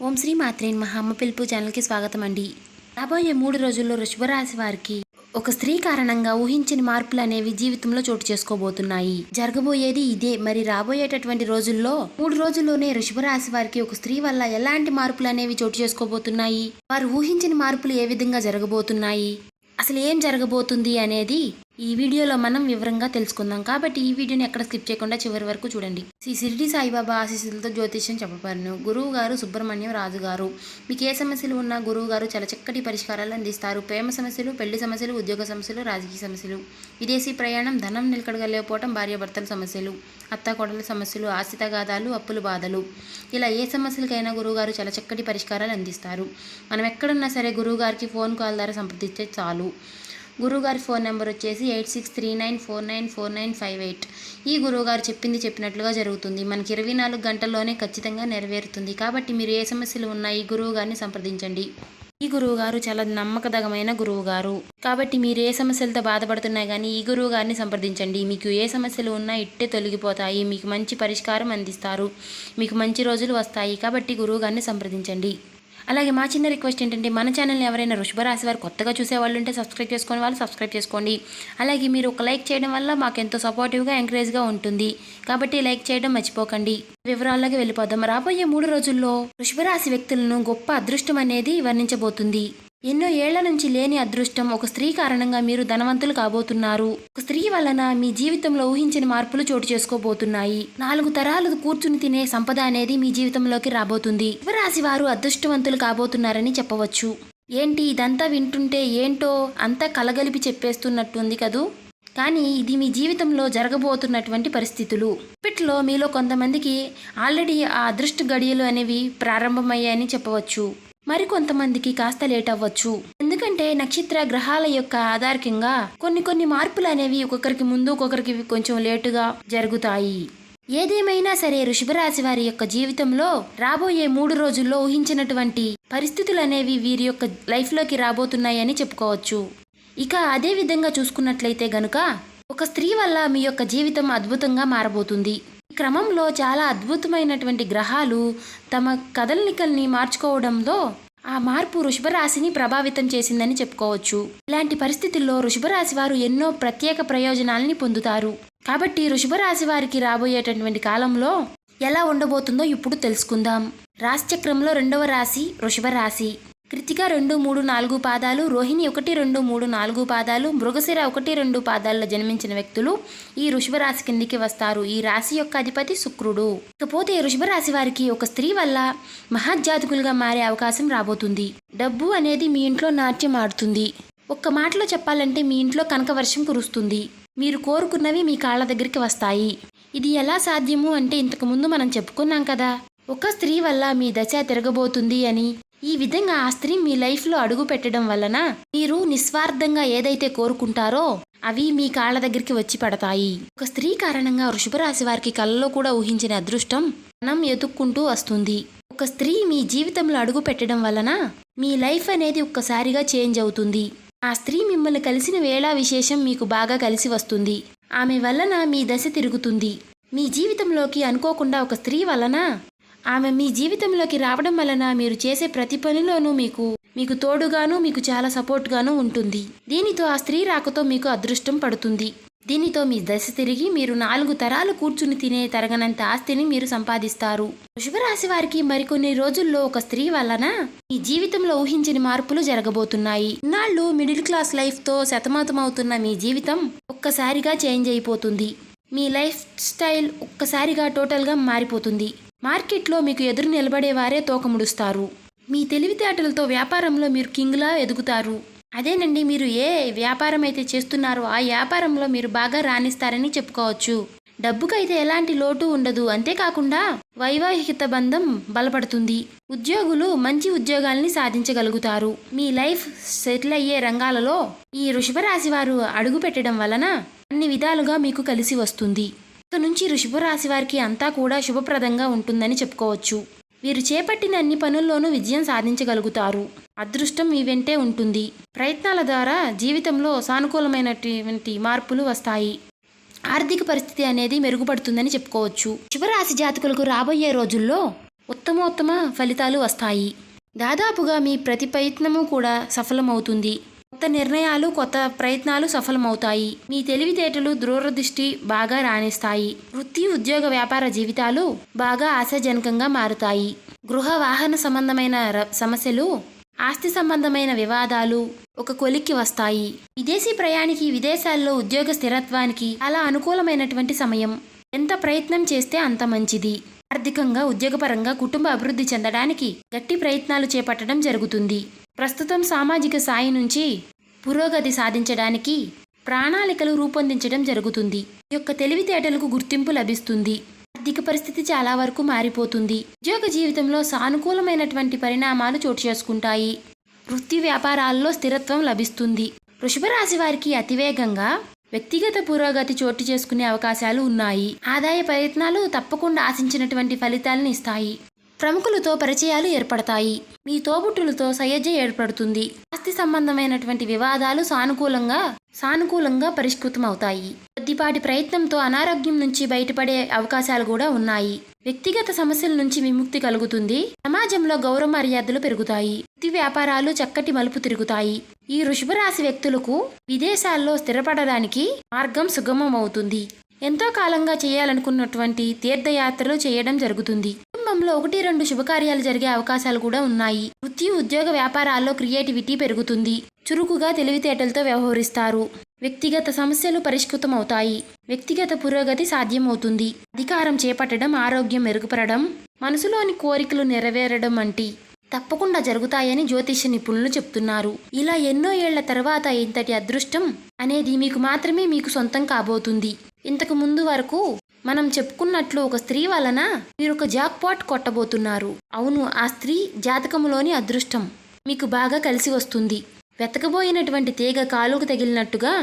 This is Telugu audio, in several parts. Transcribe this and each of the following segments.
ఓం శ్రీ మాత్రే నమః. అమ్మ పిలుపు ఛానల్కి స్వాగతం అండి. రాబోయే 3 రోజుల్లో వృషభ రాశి వారికి ఒక స్త్రీ కారణంగా ఊహించని మార్పులు అనేవి జీవితంలో చోటు చేసుకోబోతున్నాయి. జరగబోయేది ఇదే. మరి రాబోయేటటువంటి రోజుల్లో 3 రోజుల్లోనే వృషభ రాశి వారికి ఒక స్త్రీ వల్ల ఎలాంటి మార్పులు అనేవి చోటు చేసుకోబోతున్నాయి, వారు ఊహించని మార్పులు ఏ విధంగా జరగబోతున్నాయి, అసలు ఏం జరగబోతుంది అనేది ఈ వీడియోలో మనం వివరంగా తెలుసుకుందాం. కాబట్టి ఈ వీడియోని ఎక్కడ స్కిప్ చేయకుండా చివరి వరకు చూడండి. శ్రీ షిరిడి సాయిబాబా ఆశీస్సులతో జ్యోతిష్యం చెప్పబడును. గురువు గారు సుబ్రహ్మణ్యం రాజు గారు. మీకు ఏ సమస్యలు ఉన్నా గురువు గారు చాలా చక్కటి పరిష్కారాలు అందిస్తారు. ప్రేమ సమస్యలు, పెళ్లి సమస్యలు, ఉద్యోగ సమస్యలు, రాజకీయ సమస్యలు, విదేశీ ప్రయాణం, ధనం నిలకడగలేకపోవడం, భార్యాభర్తల సమస్యలు, అత్తాకోడల సమస్యలు, ఆస్తి తగాదాలు, అప్పుల బాధలు, ఇలా ఏ సమస్యలకైనా గురువుగారు చాలా చక్కటి పరిష్కారాలు అందిస్తారు. మనం ఎక్కడున్నా సరే గురువుగారికి ఫోన్ కాల్ ద్వారా సంప్రదిస్తే చాలు. గురువుగారి ఫోన్ నెంబర్ వచ్చేసి 8639494958. ఈ గురువుగారు చెప్పినట్లుగా జరుగుతుంది. మనకి 24 గంటల్లోనే ఖచ్చితంగా నెరవేరుతుంది. కాబట్టి మీరు ఏ సమస్యలు ఉన్నా ఈ గురువుగారిని సంప్రదించండి. ఈ గురువుగారు చాలా నమ్మకదగమైన గురువుగారు. కాబట్టి మీరు ఏ సమస్యలతో బాధపడుతున్నా కానీ ఈ గురువుగారిని సంప్రదించండి. మీకు ఏ సమస్యలు ఉన్నా ఇట్టే తొలగిపోతాయి. మీకు మంచి పరిష్కారం అందిస్తారు. మీకు మంచి రోజులు వస్తాయి. కాబట్టి గురువుగారిని సంప్రదించండి. అలాగే మా చిన్న రిక్వెస్ట్ ఏంటంటే, మన ఛానల్ని ఎవరైనా వృషభ రాశి వారు కొత్తగా చూసేవాళ్ళు ఉంటే సబ్స్క్రైబ్ చేసుకునే వాళ్ళు సబ్స్క్రైబ్ చేసుకోండి. అలాగే మీరు ఒక లైక్ చేయడం వల్ల మాకు ఎంతో సపోర్టివ్గా ఎంకరేజ్గా ఉంటుంది. కాబట్టి లైక్ చేయడం మర్చిపోకండి. వివరాల్లోకి వెళ్ళిపోదాం. రాబోయే 3 రోజుల్లో వృషభ రాశి వ్యక్తులను గొప్ప అదృష్టం అనేది వర్ణించబోతుంది. ఎన్నో ఏళ్ల నుంచి లేని అదృష్టం. ఒక స్త్రీ కారణంగా మీరు ధనవంతులు కాబోతున్నారు. ఒక స్త్రీ వలన మీ జీవితంలో ఊహించని మార్పులు చోటు చేసుకోబోతున్నాయి. 4 తరాలు కూర్చుని తినే సంపద అనేది మీ జీవితంలోకి రాబోతుంది. వృషభరాశి వారు అదృష్టవంతులు కాబోతున్నారని చెప్పవచ్చు. ఏంటి ఇదంతా వింటుంటే ఏంటో అంతా కలగలిపి చెప్పేస్తున్నట్టుంది కదూ. కానీ ఇది మీ జీవితంలో జరగబోతున్నటువంటి పరిస్థితులు. ఇప్పట్లో మీలో కొంతమందికి ఆల్రెడీ ఆ అదృష్ట గడియలు అనేవి ప్రారంభమయ్యాయని చెప్పవచ్చు. మరికొంతమందికి కాస్త లేట్ అవ్వచ్చు. ఎందుకంటే నక్షత్ర గ్రహాల యొక్క ఆధారికంగా కొన్ని మార్పులు అనేవి ఒక్కొక్కరికి ముందు ఒక్కొక్కరికి కొంచెం లేటుగా జరుగుతాయి. ఏదేమైనా సరే వృషభ రాశి వారి యొక్క జీవితంలో రాబోయే 3 రోజుల్లో ఊహించినటువంటి పరిస్థితులు అనేవి వీరి యొక్క లైఫ్లోకి రాబోతున్నాయని చెప్పుకోవచ్చు. ఇక అదే విధంగా చూసుకున్నట్లయితే గనుక ఒక స్త్రీ వల్ల మీ యొక్క జీవితం అద్భుతంగా మారబోతుంది. ఈ క్రమంలో చాలా అద్భుతమైనటువంటి గ్రహాలు తమ కదలికల్ని మార్చుకోవడంలో ఆ మార్పు వృషభ రాశిని ప్రభావితం చేసిందని చెప్పుకోవచ్చు. ఇలాంటి పరిస్థితుల్లో వృషభ రాశి వారు ఎన్నో ప్రత్యేక ప్రయోజనాలని పొందుతారు. కాబట్టి వృషభ రాశి వారికి రాబోయేటటువంటి కాలంలో ఎలా ఉండబోతుందో ఇప్పుడు తెలుసుకుందాం. రాశిచక్రంలో 2వ రాశి వృషభ రాశి. కృతిక 2, 3, 4 పాదాలు, రోహిణి 1, 2, 3, 4 పాదాలు, మృగశిర 1, 2 పాదాల్లో జన్మించిన వ్యక్తులు ఈ వృషభ రాశి కిందికి వస్తారు. ఈ రాశి యొక్క అధిపతి శుక్రుడు. ఇకపోతే వృషభ రాశి వారికి ఒక స్త్రీ వల్ల మహాజాతకులుగా మారే అవకాశం రాబోతుంది. డబ్బు అనేది మీ ఇంట్లో నాట్యం ఆడుతుంది. ఒక్క మాటలో చెప్పాలంటే మీ ఇంట్లో కనక వర్షం కురుస్తుంది. మీరు కోరుకున్నవి మీ కాళ్ళ దగ్గరికి వస్తాయి. ఇది ఎలా సాధ్యము అంటే ఇంతకు ముందు మనం చెప్పుకున్నాం కదా, ఒక స్త్రీ వల్ల మీ దశ తిరగబోతుంది అని. ఈ విధంగా ఆ స్త్రీ మీ లైఫ్లో అడుగు పెట్టడం వలన మీరు నిస్వార్థంగా ఏదైతే కోరుకుంటారో అవి మీ కాళ్ళ దగ్గరికి వచ్చి పడతాయి. ఒక స్త్రీ కారణంగా వృషభ రాశి వారికి కళ్ళలో కూడా ఊహించిన అదృష్టం మనం ఎదుక్కుంటూ వస్తుంది. ఒక స్త్రీ మీ జీవితంలో అడుగు పెట్టడం వలన మీ లైఫ్ అనేది ఒక్కసారిగా చేంజ్ అవుతుంది. ఆ స్త్రీ మిమ్మల్ని కలిసిన వేళ విశేషం మీకు బాగా కలిసి వస్తుంది. ఆమె వలన మీ దశ తిరుగుతుంది. మీ జీవితంలోకి అనుకోకుండా ఒక స్త్రీ వలన ఆమె మీ జీవితంలోకి రావడం వలన మీరు చేసే ప్రతి పనిలోనూ మీకు తోడుగాను, మీకు చాలా సపోర్ట్గాను ఉంటుంది. దీనితో ఆ స్త్రీ రాకతో మీకు అదృష్టం పడుతుంది. దీనితో మీ దశ తిరిగి మీరు 4 తరాలు కూర్చుని తినే తరగనంత ఆస్తిని మీరు సంపాదిస్తారు. వృషభ రాశి వారికి మరికొన్ని రోజుల్లో ఒక స్త్రీ వలన మీ జీవితంలో ఊహించని మార్పులు జరగబోతున్నాయి. ఇన్నాళ్ళు మిడిల్ క్లాస్ లైఫ్తో సతమతమవుతున్న మీ జీవితం ఒక్కసారిగా చేంజ్ అయిపోతుంది. మీ లైఫ్ స్టైల్ ఒక్కసారిగా టోటల్గా మారిపోతుంది. మార్కెట్లో మీకు ఎదురు నిలబడేవారే తోకముడుస్తారు. మీ తెలివితేటలతో వ్యాపారంలో మీరు కింగ్లా ఎదుగుతారు. అదేనండి, మీరు ఏ వ్యాపారం అయితే చేస్తున్నారో ఆ వ్యాపారంలో మీరు బాగా రాణిస్తారని చెప్పుకోవచ్చు. డబ్బుకైతే ఎలాంటి లోటు ఉండదు. అంతేకాకుండా వైవాహిక బంధం బలపడుతుంది. ఉద్యోగులు మంచి ఉద్యోగాల్ని సాధించగలుగుతారు. మీ లైఫ్ సెటిల్ అయ్యే రంగాలలో ఈ వృషభ రాశి వారు అడుగు పెట్టడం వలన అన్ని విధాలుగా మీకు కలిసి వస్తుంది. ఇక నుంచి వృషభ రాశి వారికి అంతా కూడా శుభప్రదంగా ఉంటుందని చెప్పుకోవచ్చు. వీరు చేపట్టిన అన్ని పనుల్లోనూ విజయం సాధించగలుగుతారు. అదృష్టం మీ వెంటే ఉంటుంది. ప్రయత్నాల ద్వారా జీవితంలో సానుకూలమైనటువంటి మార్పులు వస్తాయి. ఆర్థిక పరిస్థితి అనేది మెరుగుపడుతుందని చెప్పుకోవచ్చు. వృషభ రాశి జాతకులకు రాబోయే రోజుల్లో ఉత్తమోత్తమ ఫలితాలు వస్తాయి. దాదాపుగా మీ ప్రతి ప్రయత్నము కూడా సఫలమవుతుంది. కొత్త నిర్ణయాలు, కొత్త ప్రయత్నాలు సఫలమవుతాయి. మీ తెలివితేటలు, దూరదృష్టి బాగా రాణిస్తాయి. వృత్తి, ఉద్యోగ, వ్యాపార జీవితాలు బాగా ఆశాజనకంగా మారుతాయి. గృహ, వాహన సంబంధమైన సమస్యలు, ఆస్తి సంబంధమైన వివాదాలు ఒక కొలిక్కి వస్తాయి. విదేశీ ప్రయాణికి, విదేశాల్లో ఉద్యోగ స్థిరత్వానికి చాలా అనుకూలమైనటువంటి సమయం. ఎంత ప్రయత్నం చేస్తే అంత మంచిది. ఆర్థికంగా, ఉద్యోగపరంగా కుటుంబ అభివృద్ధి చెందడానికి గట్టి ప్రయత్నాలు చేపట్టడం జరుగుతుంది. ప్రస్తుతం సామాజిక స్థాయి నుంచి పురోగతి సాధించడానికి ప్రణాళికలు రూపొందించడం జరుగుతుంది. ఈ యొక్క తెలివితేటలకు గుర్తింపు లభిస్తుంది. ఆర్థిక పరిస్థితి చాలా వరకు మారిపోతుంది. ఉద్యోగ జీవితంలో సానుకూలమైనటువంటి పరిణామాలు చోటు చేసుకుంటాయి. వృత్తి, వ్యాపారాల్లో స్థిరత్వం లభిస్తుంది. వృషభ రాశి వారికి అతివేగంగా వ్యక్తిగత పురోగతి చోటు చేసుకునే అవకాశాలు ఉన్నాయి. ఆదాయ ప్రయత్నాలు తప్పకుండా ఆశించినటువంటి ఫలితాలను ఇస్తాయి. ప్రముఖులతో పరిచయాలు ఏర్పడతాయి. మీ తోబుట్టులతో సయోధ్య ఏర్పడుతుంది. ఆస్తి సంబంధమైనటువంటి వివాదాలు సానుకూలంగా పరిష్కృతం అవుతాయి. కొద్దిపాటి ప్రయత్నంతో అనారోగ్యం నుంచి బయటపడే అవకాశాలు కూడా ఉన్నాయి. వ్యక్తిగత సమస్యల నుంచి విముక్తి కలుగుతుంది. సమాజంలో గౌరవ మర్యాదలు పెరుగుతాయి. వృత్తి, వ్యాపారాలు చక్కటి మలుపు తిరుగుతాయి. ఈ వృషభ రాశి వ్యక్తులకు విదేశాల్లో స్థిరపడడానికి మార్గం సుగమం అవుతుంది. ఎంతో కాలంగా చేయాలనుకున్నటువంటి తీర్థయాత్రలు చేయడం జరుగుతుంది. కుటుంబంలో 1-2 శుభకార్యాలు జరిగే అవకాశాలు కూడా ఉన్నాయి. వృత్తి, ఉద్యోగ, వ్యాపారాల్లో క్రియేటివిటీ పెరుగుతుంది. చురుకుగా తెలివితేటలతో వ్యవహరిస్తారు. వ్యక్తిగత సమస్యలు పరిష్కృతం అవుతాయి. వ్యక్తిగత పురోగతి సాధ్యమవుతుంది. అధికారం చేపట్టడం, ఆరోగ్యం మెరుగుపడడం, మనసులోని కోరికలు నెరవేరడం వంటి తప్పకుండా జరుగుతాయని జ్యోతిష నిపుణులు చెప్తున్నారు. ఇలా ఎన్నో ఏళ్ల తర్వాత ఇంతటి అదృష్టం అనేది మీకు సొంతం కాబోతుంది. ఇంతకు ముందు వరకు మనం చెప్పుకున్నట్లు ఒక స్త్రీ వలన మీరు ఒక జాక్పాట్ కొట్టబోతున్నారు. అవును, ఆ స్త్రీ జాతకములోని అదృష్టం మీకు బాగా కలిసి వస్తుంది. వెతకబోయినటువంటి తీగ కాలుకు తగిలినట్టుగా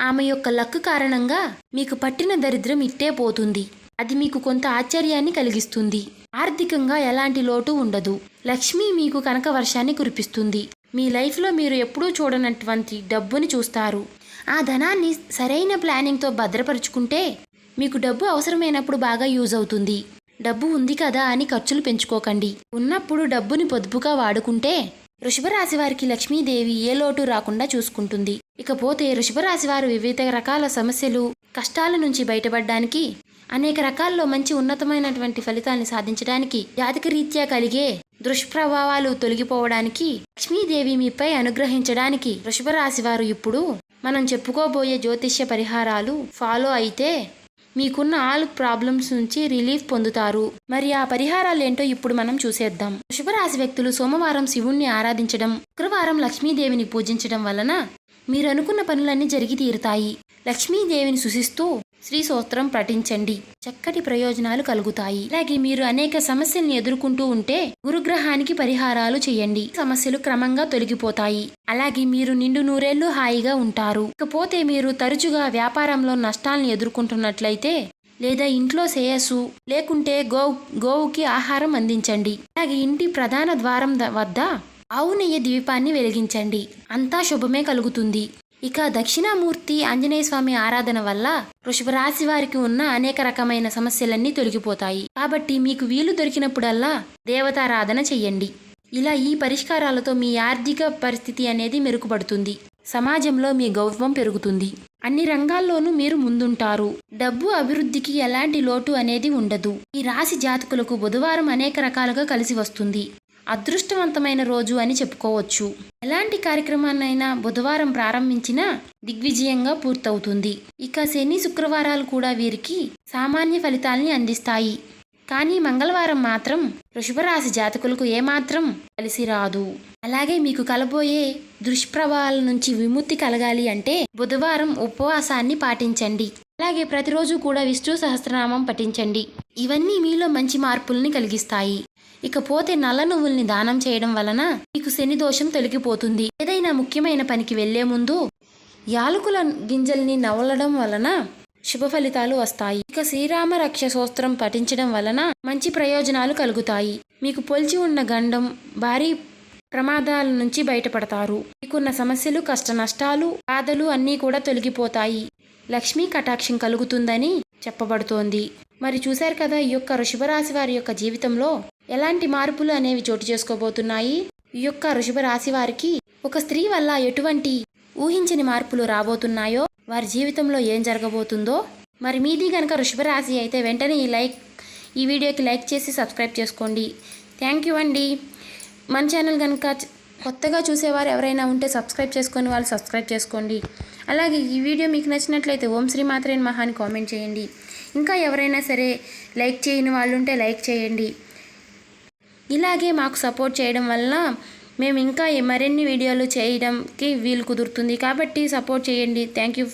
ఆమె యొక్క లక్ కారణంగా మీకు పట్టిన దరిద్రం ఇట్టే పోతుంది. అది మీకు కొంత ఆశ్చర్యాన్ని కలిగిస్తుంది. ఆర్థికంగా ఎలాంటి లోటు ఉండదు. లక్ష్మి మీకు కనక వర్షాన్ని కురిపిస్తుంది. మీ లైఫ్లో మీరు ఎప్పుడూ చూడనటువంటి డబ్బుని చూస్తారు. ఆ ధనాన్ని సరైన ప్లానింగ్తో భద్రపరుచుకుంటే మీకు డబ్బు అవసరమైనప్పుడు బాగా యూజ్ అవుతుంది. డబ్బు ఉంది కదా అని ఖర్చులు పెంచుకోకండి. ఉన్నప్పుడు డబ్బుని పొదుపుగా వాడుకుంటే వృషభ రాశి వారికి లక్ష్మీదేవి ఏ లోటు రాకుండా చూసుకుంటుంది. ఇకపోతే వృషభ రాశి వారు వివిధ రకాల సమస్యలు, కష్టాల నుంచి బయటపడడానికి, అనేక రకాల్లో మంచి ఉన్నతమైనటువంటి ఫలితాలను సాధించడానికి, జాతక రీత్యా కలిగే దుష్ప్రభావాలు తొలగిపోవడానికి, లక్ష్మీదేవి మీపై అనుగ్రహించడానికి వృషభ రాశి వారు ఇప్పుడు మనం చెప్పుకోబోయే జ్యోతిష్య పరిహారాలు ఫాలో అయితే మీకున్న ఆల్ ప్రాబ్లమ్స్ నుంచి రిలీఫ్ పొందుతారు. మరి ఆ పరిహారాలు ఏంటో ఇప్పుడు మనం చూసేద్దాం. వృషభ రాశి వ్యక్తులు సోమవారం శివుణ్ణి ఆరాధించడం, శుక్రవారం లక్ష్మీదేవిని పూజించడం వలన మీరు అనుకున్న పనులన్నీ జరిగి తీరుతాయి. లక్ష్మీదేవిని సూచిస్తూ శ్రీ స్తోత్రం పఠించండి. చక్కటి ప్రయోజనాలు కలుగుతాయి. అలాగే మీరు అనేక సమస్యల్ని ఎదుర్కొంటూ ఉంటే గురుగ్రహానికి పరిహారాలు చేయండి. సమస్యలు క్రమంగా తొలగిపోతాయి. అలాగే మీరు నిండు నూరేళ్లు హాయిగా ఉంటారు. ఇకపోతే మీరు తరచుగా వ్యాపారంలో నష్టాలను ఎదుర్కొంటున్నట్లయితే లేదా ఇంట్లో శ్రేయస్సు లేకుంటే గోవుకి ఆహారం అందించండి. అలాగే ఇంటి ప్రధాన ద్వారం వద్ద ఆవు నెయ్యి దీపాన్ని వెలిగించండి. అంతా శుభమే కలుగుతుంది. ఇక దక్షిణామూర్తి ఆంజనేయ స్వామి ఆరాధన వల్ల వృషభ రాశి వారికి ఉన్న అనేక రకమైన సమస్యలన్నీ తొలగిపోతాయి. కాబట్టి మీకు వీలు దొరికినప్పుడల్లా దేవతారాధన చెయ్యండి. ఇలా ఈ పరిష్కారాలతో మీ ఆర్థిక పరిస్థితి అనేది మెరుగుపడుతుంది. సమాజంలో మీ గౌరవం పెరుగుతుంది. అన్ని రంగాల్లోనూ మీరు ముందుంటారు. డబ్బు అభివృద్ధికి ఎలాంటి లోటు అనేది ఉండదు. ఈ రాశి జాతకులకు బుధవారం అనేక రకాలుగా కలిసి వస్తుంది. అదృష్టవంతమైన రోజు అని చెప్పుకోవచ్చు. ఎలాంటి కార్యక్రమాన్నైనా బుధవారం ప్రారంభించినా దిగ్విజయంగా పూర్తవుతుంది. ఇక శని, శుక్రవారాలు కూడా వీరికి సామాన్య ఫలితాల్ని అందిస్తాయి. కానీ మంగళవారం మాత్రం వృషభ రాశి జాతకులకు ఏమాత్రం కలిసి రాదు. అలాగే మీకు కలబోయే దుష్ప్రభావాల నుంచి విముక్తి కలగాలి అంటే బుధవారం ఉపవాసాన్ని పాటించండి. అలాగే ప్రతిరోజు కూడా విష్ణు సహస్రనామం పఠించండి. ఇవన్నీ మీలో మంచి మార్పుల్ని కలిగిస్తాయి. ఇకపోతే నల్ల నువ్వుల్ని దానం చేయడం వలన మీకు శని దోషం తొలగిపోతుంది. ఏదైనా ముఖ్యమైన పనికి వెళ్లే ముందు యాలకుల గింజల్ని నవలడం వలన శుభ ఫలితాలు వస్తాయి. ఇక శ్రీరామ రక్ష స్తోత్రం పఠించడం వలన మంచి ప్రయోజనాలు కలుగుతాయి. మీకు పొలిచి ఉన్న గండం, భారీ ప్రమాదాల నుంచి బయటపడతారు. మీకున్న సమస్యలు, కష్ట నష్టాలు, బాధలు అన్నీ కూడా తొలగిపోతాయి. లక్ష్మీ కటాక్షం కలుగుతుందని చెప్పబడుతోంది. మరి చూశారు కదా, ఈ యొక్క వృషభ రాశి వారి యొక్క జీవితంలో ఎలాంటి మార్పులు అనేవి చోటు చేసుకోబోతున్నాయి, ఈ యొక్క వృషభ రాశి వారికి ఒక స్త్రీ వల్ల ఎటువంటి ఊహించని మార్పులు రాబోతున్నాయో, వారి జీవితంలో ఏం జరగబోతుందో, మరి మీది కనుక వృషభ రాశి అయితే వెంటనే ఈ వీడియోకి లైక్ చేసి సబ్స్క్రైబ్ చేసుకోండి. థ్యాంక్ యూ అండి. మన ఛానల్ కనుక కొత్తగా చూసేవారు ఎవరైనా ఉంటే సబ్స్క్రైబ్ చేసుకొని వాళ్ళు సబ్స్క్రైబ్ చేసుకోండి. అలాగే ఈ వీడియో మీకు నచ్చినట్లయితే ఓం శ్రీ మాత్రే నమః అని కామెంట్ చేయండి. ఇంకా ఎవరైనా సరే లైక్ చేయని వాళ్ళు ఉంటే లైక్ చేయండి. ఇలాగే మాకు సపోర్ట్ చేయడం వల్ల మేము ఇంకా మరిన్ని వీడియోలు చేయడానికి వీలు కుదురుతుంది. కాబట్టి సపోర్ట్ చేయండి. Thank you.